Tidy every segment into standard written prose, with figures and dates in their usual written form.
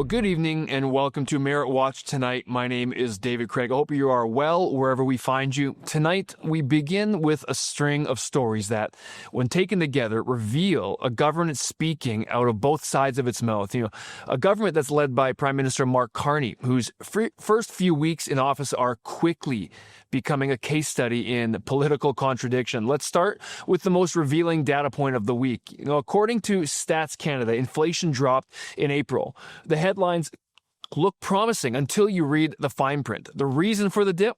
Well, good evening and welcome to Merit Watch tonight. My name is David Craig. I hope you are well wherever we find you. Tonight, we begin with a string of stories that, when taken together, reveal a government speaking out of both sides of its mouth. A government that's led by Prime Minister Mark Carney, whose first few weeks in office are quickly becoming a case study in political contradiction. Let's start with the most revealing data point of the week. According to Stats Canada, inflation dropped in April. The headlines look promising until you read the fine print. The reason for the dip?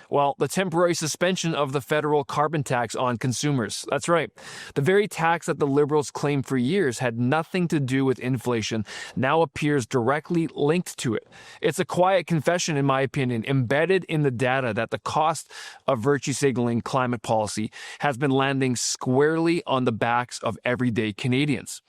Well, the temporary suspension of the federal carbon tax on consumers. That's right. The very tax that the Liberals claimed for years had nothing to do with inflation now appears directly linked to it. It's a quiet confession, in my opinion, embedded in the data that the cost of virtue signaling climate policy has been landing squarely on the backs of everyday Canadians.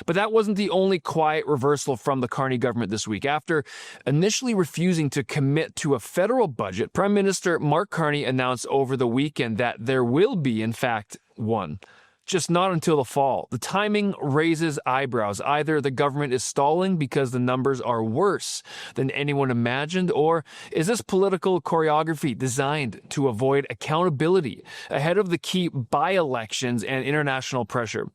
But that wasn't the only quiet reversal from the Carney government this week. After initially refusing to commit to a federal budget, Prime Minister Mark Carney announced over the weekend that there will be, in fact, one. Just not until the fall. The timing raises eyebrows. Either the government is stalling because the numbers are worse than anyone imagined, or is this political choreography designed to avoid accountability ahead of the key by-elections and international pressure?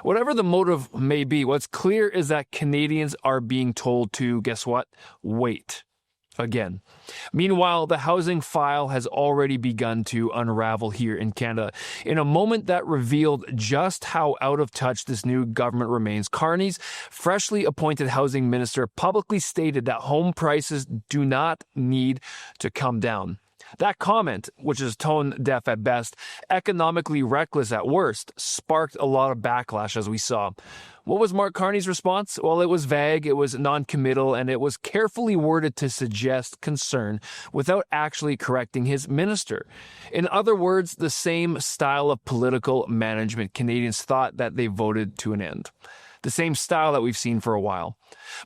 Whatever the motive may be, what's clear is that Canadians are being told to, guess what? Wait. Again. Meanwhile, the housing file has already begun to unravel here in Canada. In a moment that revealed just how out of touch this new government remains, Carney's freshly appointed housing minister publicly stated that home prices do not need to come down. That comment, which is tone-deaf at best, economically reckless at worst, sparked a lot of backlash, as we saw. What was Mark Carney's response? Well, it was vague, it was non-committal, and it was carefully worded to suggest concern without actually correcting his minister. In other words, the same style of political management Canadians thought that they voted to an end. The same style that we've seen for a while.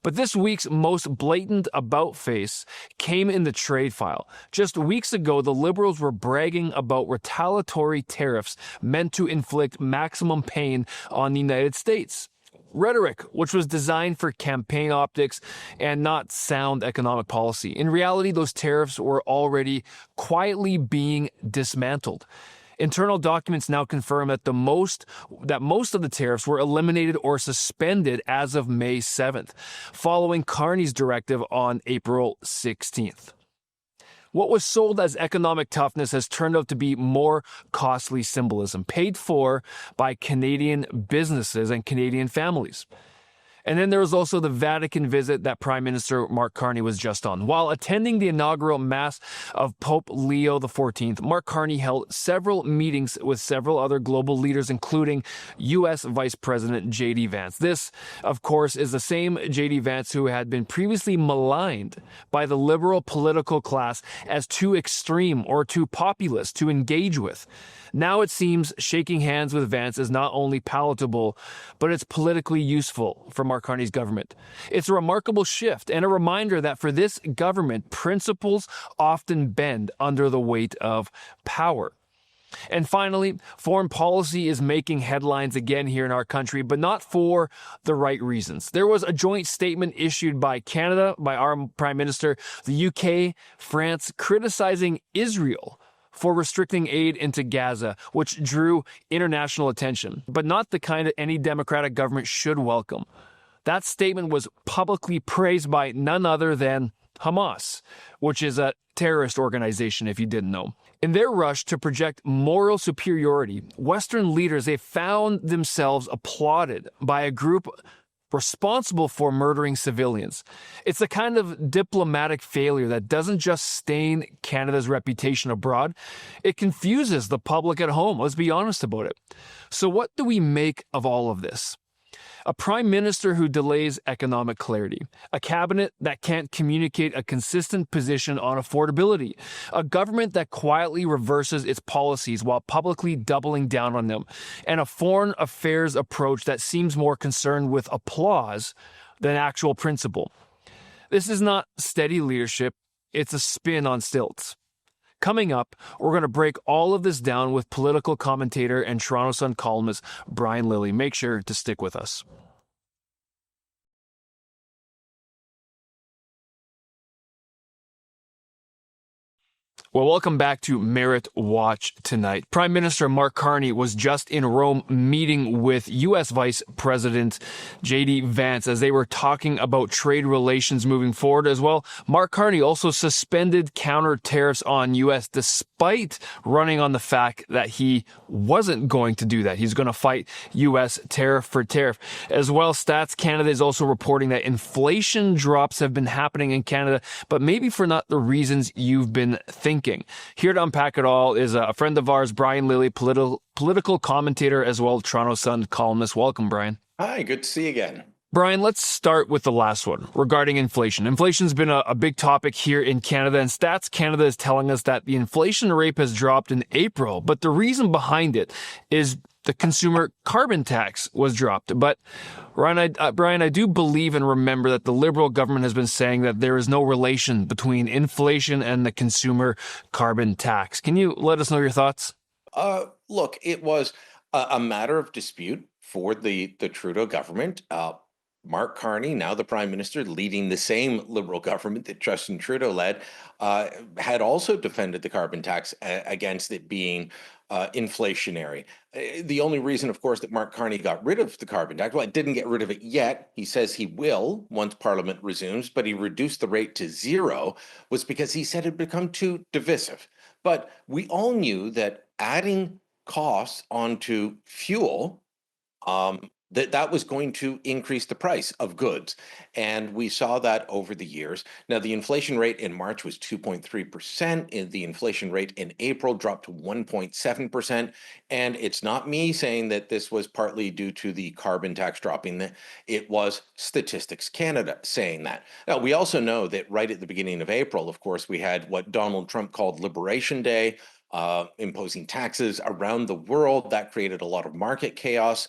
But this week's most blatant about-face came in the trade file. Just weeks ago, the Liberals were bragging about retaliatory tariffs meant to inflict maximum pain on the United States. Rhetoric, which was designed for campaign optics and not sound economic policy. In reality, those tariffs were already quietly being dismantled. Internal documents now confirm that most of the tariffs were eliminated or suspended as of May 7th, following Carney's directive on April 16th. What was sold as economic toughness has turned out to be more costly symbolism, paid for by Canadian businesses and Canadian families. And then there was also the Vatican visit that Prime Minister Mark Carney was just on. While attending the inaugural Mass of Pope Leo XIV, Mark Carney held several meetings with several other global leaders, including U.S. Vice President JD Vance. This, of course, is the same JD Vance who had been previously maligned by the liberal political class as too extreme or too populist to engage with. Now it seems shaking hands with Vance is not only palatable, but it's politically useful for Mark Carney's government. It's a remarkable shift and a reminder that for this government, principles often bend under the weight of power. And finally, foreign policy is making headlines again here in our country, but not for the right reasons. There was a joint statement issued by Canada, by our Prime Minister, the UK, France, criticizing Israel for restricting aid into Gaza, which drew international attention, but not the kind that any democratic government should welcome. That statement was publicly praised by none other than Hamas, which is a terrorist organization, if you didn't know. In their rush to project moral superiority, Western leaders, they found themselves applauded by a group responsible for murdering civilians. It's a kind of diplomatic failure that doesn't just stain Canada's reputation abroad, it confuses the public at home. Let's be honest about it. So what do we make of all of this? A prime minister who delays economic clarity, a cabinet that can't communicate a consistent position on affordability, a government that quietly reverses its policies while publicly doubling down on them, and a foreign affairs approach that seems more concerned with applause than actual principle. This is not steady leadership, it's a spin on stilts. Coming up, we're going to break all of this down with political commentator and Toronto Sun columnist Brian Lilley. Make sure to stick with us. Well, welcome back to Merit Watch tonight. Prime Minister Mark Carney was just in Rome meeting with U.S. Vice President JD Vance as they were talking about trade relations moving forward as well. Mark Carney also suspended counter tariffs on U.S. despite running on the fact that he wasn't going to do that. He's going to fight U.S. tariff for tariff. As well, Stats Canada is also reporting that inflation drops have been happening in Canada, but maybe for not the reasons you've been thinking. Here to unpack it all is a friend of ours, Brian Lilley, political commentator as well, Toronto Sun columnist. Welcome, Brian. Hi, good to see you again. Brian, let's start with the last one regarding inflation. Inflation's been a big topic here in Canada, and Stats Canada is telling us that the inflation rate has dropped in April, but the reason behind it is the consumer carbon tax was dropped. But Brian, I do believe and remember that the Liberal government has been saying that there is no relation between inflation and the consumer carbon tax. Can you let us know your thoughts? Look, it was a matter of dispute for the Trudeau government. Mark Carney, now the Prime Minister, leading the same Liberal government that Justin Trudeau led, had also defended the carbon tax against it being inflationary. The only reason, of course, that Mark Carney got rid of the carbon tax, well, it didn't get rid of it yet. He says he will once Parliament resumes, but he reduced the rate to zero, was because he said it had become too divisive. But we all knew that adding costs onto fuel, that was going to increase the price of goods. And we saw that over the years. Now, the inflation rate in March was 2.3%. The inflation rate in April dropped to 1.7%. And it's not me saying that this was partly due to the carbon tax dropping. It was Statistics Canada saying that. Now, we also know that right at the beginning of April, of course, we had what Donald Trump called Liberation Day, imposing taxes around the world. That created a lot of market chaos.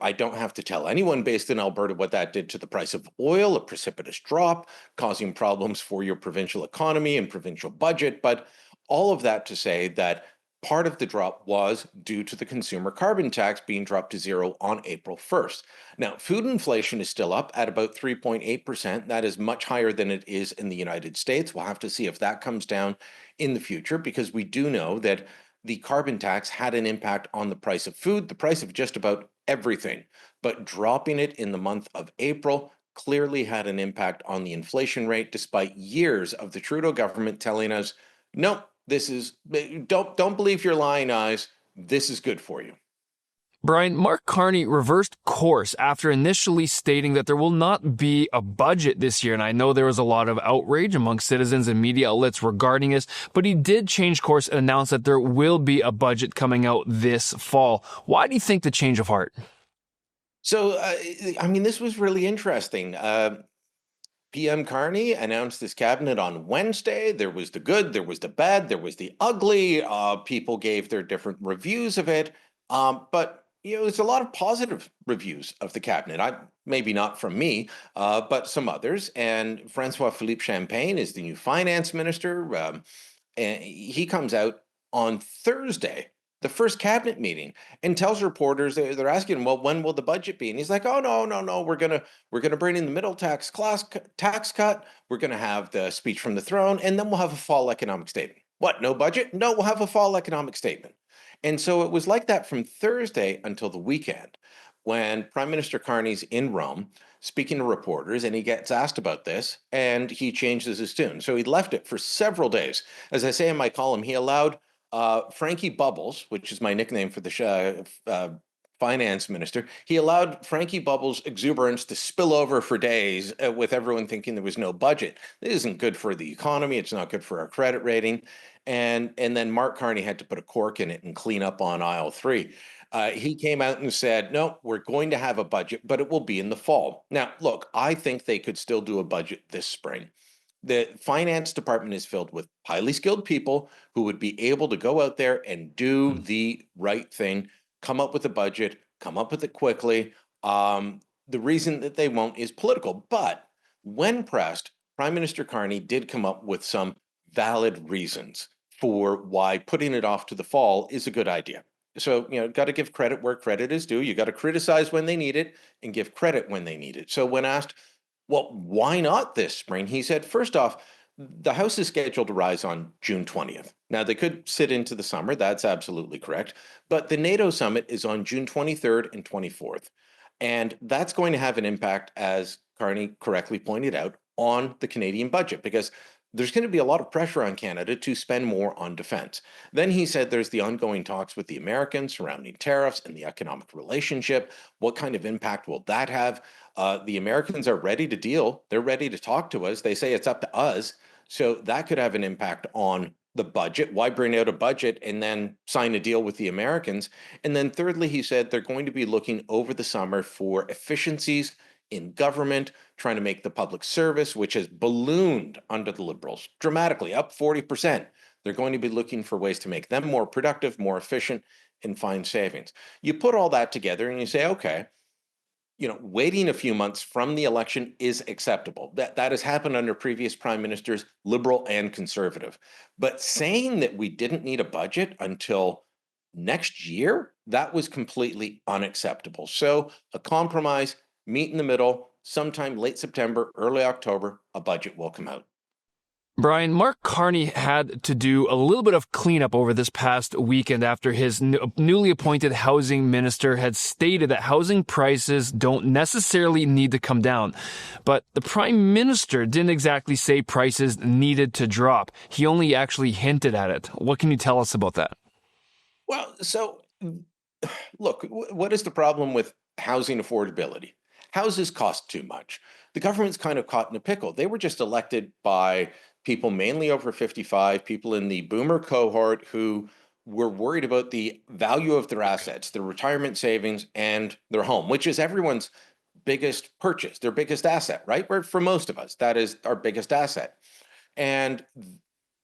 I don't have to tell anyone based in Alberta what that did to the price of oil, a precipitous drop, causing problems for your provincial economy and provincial budget. But all of that to say that part of the drop was due to the consumer carbon tax being dropped to zero on April 1st. Now, food inflation is still up at about 3.8%. That is much higher than it is in the United States. We'll have to see if that comes down in the future, because we do know that the carbon tax had an impact on the price of food, the price of just about everything. But dropping it in the month of April clearly had an impact on the inflation rate, despite years of the Trudeau government telling us, no, don't believe your lying eyes. This is good for you. Brian, Mark Carney reversed course after initially stating that there will not be a budget this year. And I know there was a lot of outrage among citizens and media outlets regarding this, but he did change course and announce that there will be a budget coming out this fall. Why do you think the change of heart? So, this was really interesting. PM Carney announced his cabinet on Wednesday. There was the good, there was the bad, there was the ugly. People gave their different reviews of it. But there's a lot of positive reviews of the cabinet. Maybe not from me, but some others. And Francois-Philippe Champagne is the new finance minister. And he comes out on Thursday, the first cabinet meeting, and tells reporters, they're asking him, well, when will the budget be? And he's like, oh, no, we're gonna bring in the middle tax cut. We're gonna have the speech from the throne, and then we'll have a fall economic statement. What? No budget? No, we'll have a fall economic statement. And so it was like that from Thursday until the weekend, when Prime Minister Carney's in Rome speaking to reporters, and he gets asked about this, and he changes his tune. So he left it for several days. As I say in my column, he allowed Frankie Bubbles, which is my nickname for the finance minister, he allowed Frankie Bubbles' exuberance to spill over for days, with everyone thinking there was no budget. This isn't good for the economy. It's not good for our credit rating. And then Mark Carney had to put a cork in it and clean up on aisle 3. He came out and said, no, we're going to have a budget, but it will be in the fall. Now, look, I think they could still do a budget this spring. The finance department is filled with highly skilled people who would be able to go out there and do the right thing, come up with a budget, come up with it quickly. The reason that they won't is political. But when pressed, Prime Minister Carney did come up with some valid reasons for why putting it off to the fall is a good idea. So, got to give credit where credit is due. You got to criticize when they need it and give credit when they need it. So when asked, well, why not this spring? He said, first off, the House is scheduled to rise on June 20th. Now, they could sit into the summer. That's absolutely correct. But the NATO summit is on June 23rd and 24th. And that's going to have an impact, as Carney correctly pointed out, on the Canadian budget, because there's going to be a lot of pressure on Canada to spend more on defense. Then he said there's the ongoing talks with the Americans surrounding tariffs and the economic relationship. What kind of impact will that have? The Americans are ready to deal. They're ready to talk to us. They say it's up to us. So that could have an impact on the budget. Why bring out a budget and then sign a deal with the Americans? And then thirdly, he said they're going to be looking over the summer for efficiencies in government, trying to make the public service, which has ballooned under the Liberals dramatically, up 40%. They're going to be looking for ways to make them more productive, more efficient, and find savings. You put all that together and you say, okay, waiting a few months from the election is acceptable. That has happened under previous prime ministers, Liberal and Conservative. But saying that we didn't need a budget until next year, that was completely unacceptable. So a compromise, meet in the middle, sometime late September, early October, a budget will come out. Brian, Mark Carney had to do a little bit of cleanup over this past weekend after his newly appointed housing minister had stated that housing prices don't necessarily need to come down. But the prime minister didn't exactly say prices needed to drop. He only actually hinted at it. What can you tell us about that? Well, so look, what is the problem with housing affordability? Houses cost too much. The government's kind of caught in a pickle. They were just elected by people mainly over 55, people in the boomer cohort who were worried about the value of their assets, their retirement savings, and their home, which is everyone's biggest purchase, their biggest asset, right? For most of us, that is our biggest asset. And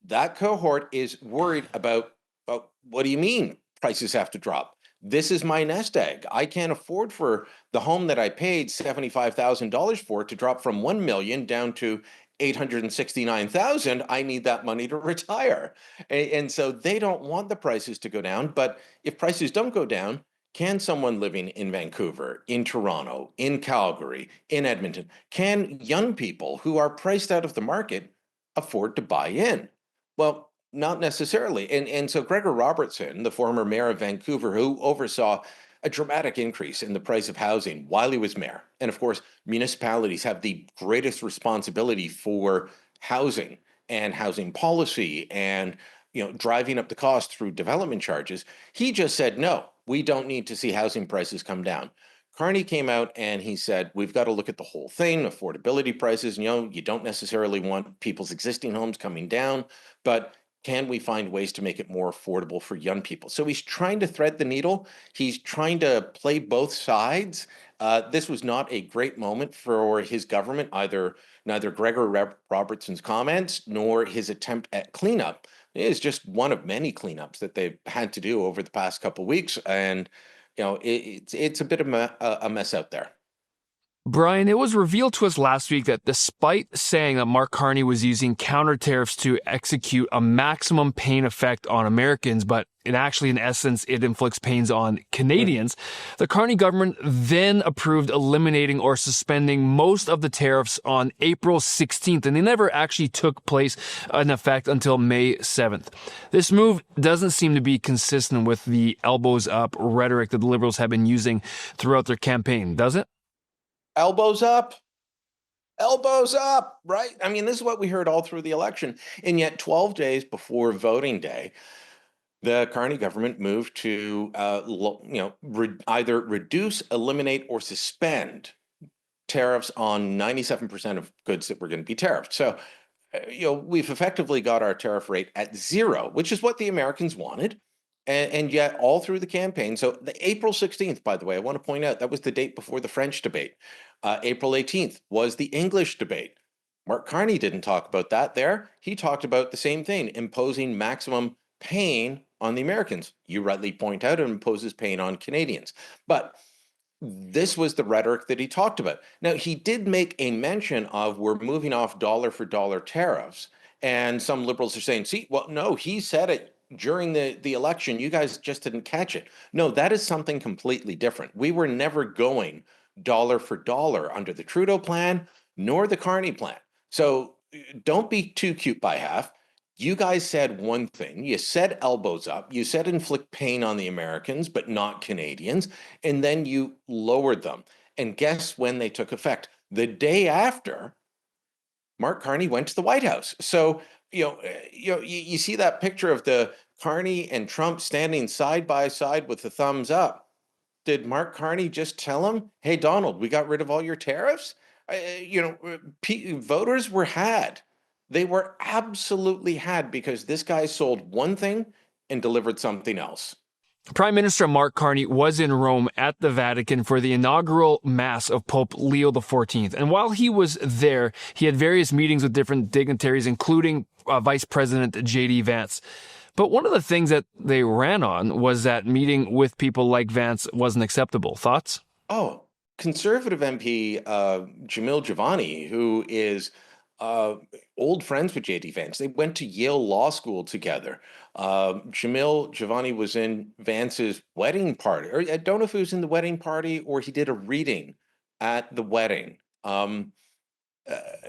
that cohort is worried about, what do you mean prices have to drop? This is my nest egg. I can't afford for the home that I paid $75,000 for to drop from 1 million down to 869,000. I need that money to retire. And so they don't want the prices to go down. But if prices don't go down, can someone living in Vancouver, in Toronto, in Calgary, in Edmonton, can young people who are priced out of the market afford to buy in? Well, not necessarily. And so Gregor Robertson, the former mayor of Vancouver, who oversaw a dramatic increase in the price of housing while he was mayor. And of course, municipalities have the greatest responsibility for housing and housing policy and driving up the cost through development charges. He just said, no, we don't need to see housing prices come down. Carney came out and he said, we've got to look at the whole thing, affordability prices. You don't necessarily want people's existing homes coming down, but can we find ways to make it more affordable for young people? So he's trying to thread the needle. He's trying to play both sides. This was not a great moment for his government, neither Gregor Robertson's comments nor his attempt at cleanup. It is just one of many cleanups that they've had to do over the past couple of weeks. And, it's a bit of a mess out there. Brian, it was revealed to us last week that despite saying that Mark Carney was using counter tariffs to execute a maximum pain effect on Americans, but in essence, it inflicts pains on Canadians, the Carney government then approved eliminating or suspending most of the tariffs on April 16th, and they never actually took place in effect until May 7th. This move doesn't seem to be consistent with the elbows up rhetoric that the Liberals have been using throughout their campaign, does it? Elbows up, right? I mean, this is what we heard all through the election. And yet 12 days before voting day, the Carney government moved to either reduce, eliminate, or suspend tariffs on 97% of goods that were going to be tariffed. So, we've effectively got our tariff rate at zero, which is what the Americans wanted. And yet all through the campaign, so the April 16th, by the way, I want to point out that was the date before the French debate. April 18th was the English debate. Mark Carney didn't talk about that there. He talked about the same thing, imposing maximum pain on the Americans. You rightly point out it imposes pain on Canadians. But this was the rhetoric that he talked about. Now, he did make a mention of we're moving off dollar for dollar tariffs. And some Liberals are saying, see, well, no, he said it during the election. You guys just didn't catch it. No, that is something completely different. We were never going dollar for dollar under the Trudeau plan nor the Carney plan. So don't be too cute by half. You guys said one thing. You said elbows up. You said inflict pain on the Americans, but not Canadians. And then you lowered them. And guess when they took effect? The day after Mark Carney went to the White House. So, you see that picture of the Carney and Trump standing side by side with the thumbs up. Did Mark Carney just tell him, "Hey, Donald, we got rid of all your tariffs"? Voters were had. They were absolutely had because this guy sold one thing and delivered something else. Prime Minister Mark Carney was in Rome at the Vatican for the inaugural Mass of Pope Leo XIV. And while he was there, he had various meetings with different dignitaries, including Vice President JD Vance. But one of the things that they ran on was that meeting with people like Vance wasn't acceptable. Thoughts? Oh, conservative MP Jamil Javani, who is old friends with JD Vance. They went to Yale Law School together. Jamil Javani was in Vance's wedding party, or I don't know if he was in the wedding party or he did a reading at the wedding.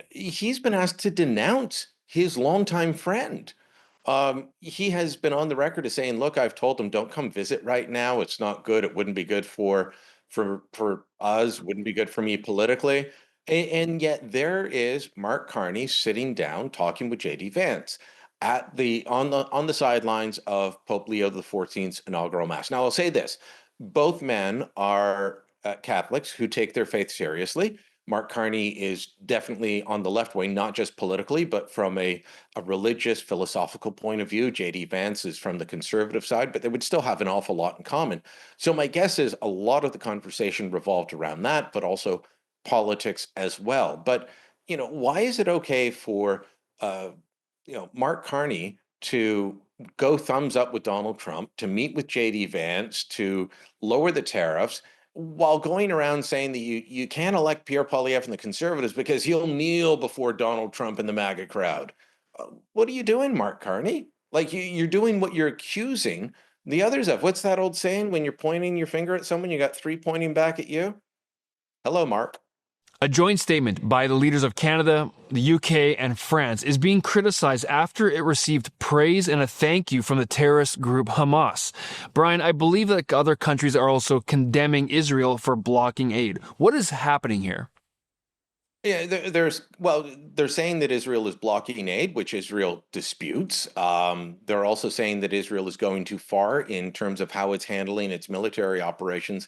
He's been asked to denounce his longtime friend. He has been on the record as saying, "Look, I've told him don't come visit right now. It's not good. It wouldn't be good for us. Wouldn't be good for me politically." And yet there is Mark Carney sitting down talking with JD Vance at the on the sidelines of Pope Leo XIV's inaugural mass. Now I'll say this: both men are Catholics who take their faith seriously. Mark Carney is definitely on the left wing, not just politically, but from a religious, philosophical point of view. JD Vance is from the conservative side, but they would still have an awful lot in common. So my guess is a lot of the conversation revolved around that, but also politics as well. But, why is it okay for, Mark Carney to go thumbs up with Donald Trump, to meet with JD Vance, to lower the tariffs, while going around saying that you can't elect Pierre Poilievre and the Conservatives because he'll kneel before Donald Trump and the MAGA crowd? What are you doing, Mark Carney? Like you're doing what you're accusing the others of. What's that old saying? When you're pointing your finger at someone, you got three pointing back at you. Hello, Mark. A joint statement by the leaders of Canada, the UK, and France is being criticized after it received praise and a thank you from the terrorist group Hamas. Brian, I believe that other countries are also condemning Israel for blocking aid. What is happening here? Yeah, they're saying that Israel is blocking aid, which Israel disputes. They're also saying that Israel is going too far in terms of how it's handling its military operations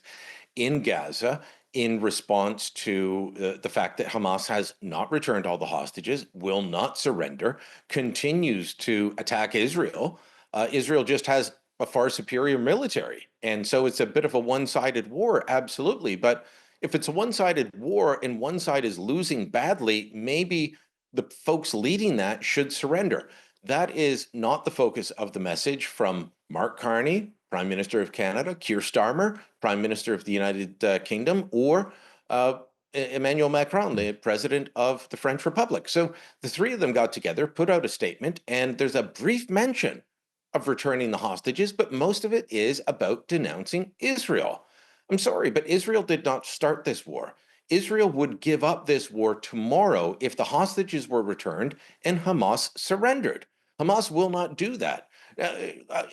in Gaza in response to the fact that Hamas has not returned all the hostages, will not surrender, continues to attack Israel. Israel just has a far superior military. And so it's a bit of a one-sided war, absolutely. But if it's a one-sided war and one side is losing badly, maybe the folks leading that should surrender. That is not the focus of the message from Mark Carney, Prime Minister of Canada, Keir Starmer, Prime Minister of the United Kingdom, or Emmanuel Macron, the President of the French Republic. So the three of them got together, put out a statement, and there's a brief mention of returning the hostages, but most of it is about denouncing Israel. I'm sorry, but Israel did not start this war. Israel would give up this war tomorrow if the hostages were returned and Hamas surrendered. Hamas will not do that.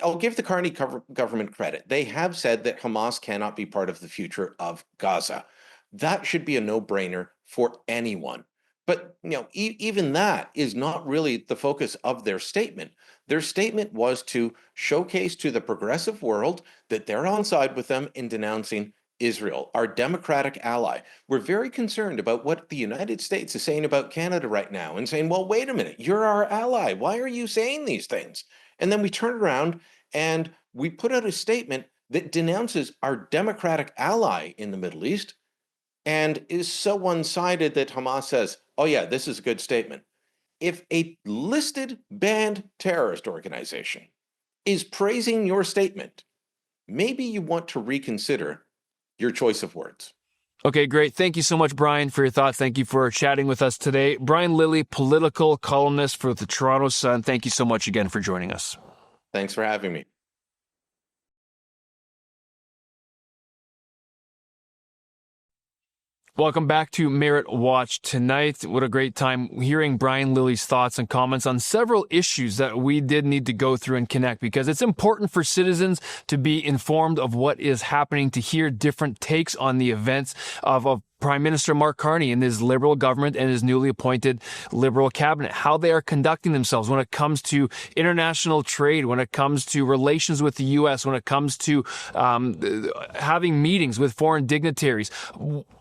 I'll give the Carney government credit. They have said that Hamas cannot be part of the future of Gaza. That should be a no-brainer for anyone. But even that is not really the focus of their statement. Their statement was to showcase to the progressive world that they're on side with them in denouncing Israel, our democratic ally. We're very concerned about what the United States is saying about Canada right now and saying, well, wait a minute, you're our ally. Why are you saying these things? And then we turn around and we put out a statement that denounces our democratic ally in the Middle East and is so one-sided that Hamas says, oh yeah, this is a good statement. If a listed banned terrorist organization is praising your statement, maybe you want to reconsider your choice of words. Okay, great. Thank you so much, Brian, for your thoughts. Thank you for chatting with us today. Brian Lilley, political columnist for the Toronto Sun. Thank you so much again for joining us. Thanks for having me. Welcome back to Merit Watch tonight. What a great time hearing Brian Lilley's thoughts and comments on several issues that we did need to go through and connect, because it's important for citizens to be informed of what is happening, to hear different takes on the events of Prime Minister Mark Carney and his Liberal government and his newly appointed Liberal cabinet, how they are conducting themselves when it comes to international trade, when it comes to relations with the U.S., when it comes to having meetings with foreign dignitaries.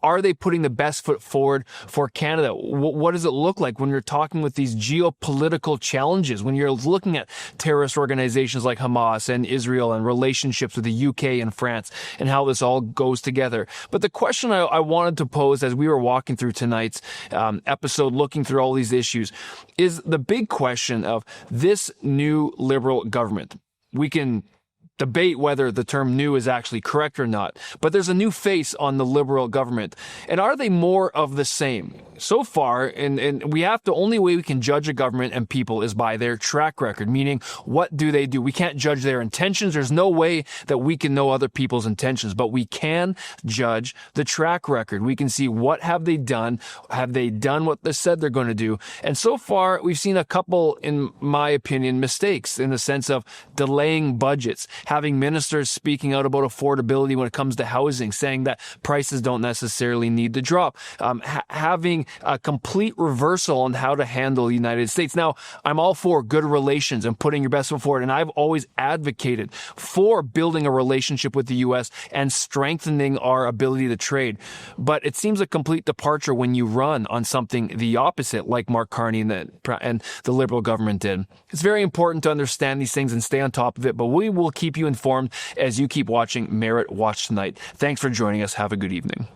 Are they putting the best foot forward for Canada? What does it look like when you're talking with these geopolitical challenges, when you're looking at terrorist organizations like Hamas and Israel and relationships with the UK and France and how this all goes together? But the question I wanted to pose as we were walking through tonight's episode, looking through all these issues, is the big question of this new Liberal government. We can debate whether the term new is actually correct or not, but there's a new face on the Liberal government. And are they more of the same? So far, and we have to, only way we can judge a government and people is by their track record, meaning what do they do? We can't judge their intentions. There's no way that we can know other people's intentions, but we can judge the track record. We can see what have they done? Have they done what they said they're going to do? And so far, we've seen a couple, in my opinion, mistakes in the sense of delaying budgets, having ministers speaking out about affordability when it comes to housing, saying that prices don't necessarily need to drop, having a complete reversal on how to handle the United States. Now, I'm all for good relations and putting your best foot forward, and I've always advocated for building a relationship with the U.S. and strengthening our ability to trade. But it seems a complete departure when you run on something the opposite, like Mark Carney and the Liberal government did. It's very important to understand these things and stay on top of it, but we will keep you informed as you keep watching Merit Watch tonight. Thanks for joining us. Have a good evening.